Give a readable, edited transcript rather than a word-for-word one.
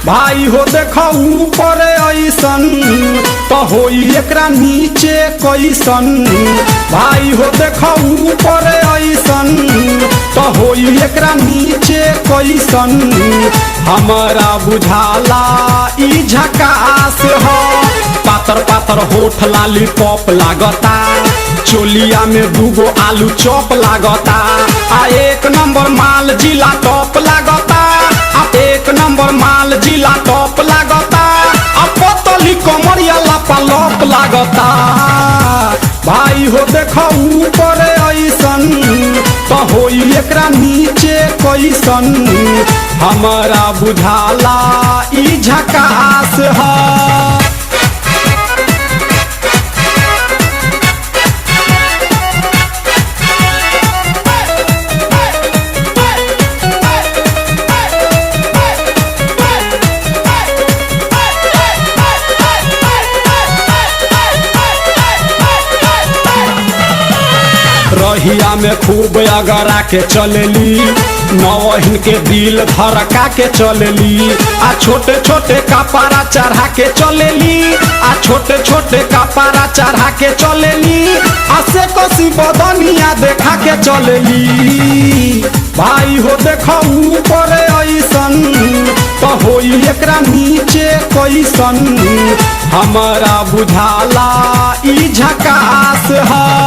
भाई हो देखो ऊपर ऐसन तो होई एकरा नीचे कैसन। भाई हो देखो ऊपर ऐसन तो होई एकरा नीचे कैसन। हमारा बुझाला ई झकास हो। पातर पातर होठ लाली पॉप लागता, चोलिया में दूगो आलू चॉप लागता। आ एक नंबर माल जिला टॉप लागता, आ एक नंबर माल जिला टॉप लागता। आ पतली कमरिया लापालॉप लागता। भाई हो देखो ऊपर ऐसन तो होई एकरा नीचे कैसन। हमारा बुझाला ई झकास है। रहिया में खूब अगरा के चलेली, नौहिन के दिल धड़का के चलेली। आ छोटे छोटे कपड़ा चढ़ा के चलेली, आ छोटे छोटे कपड़ा चढ़ा के चलेली। आ से कसी बदनिया देखा के चलेली। भाई हो देखो ऊपर ऐसन तो होई एकरा नीचे कैसन। हमारा बुझाला ई झकास है।